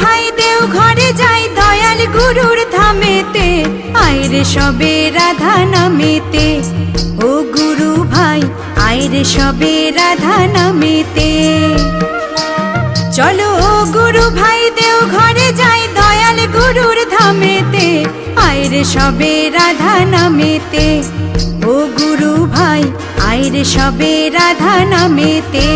ভাই দেও ঘরে যাই দয়াল গুরুর ধামেতে, আইরে সবে রাধা নামেতে। ও গুরু ভাই আইরে সবে রাধা নামেতে। চলো ও গুরু ভাই দেও ঘরে যাই দয়াল গুরুর ধামেতে, আইরে সবে রাধা নামেতে। ও গুরু ভাই আইরে সবে রাধা নামেতে।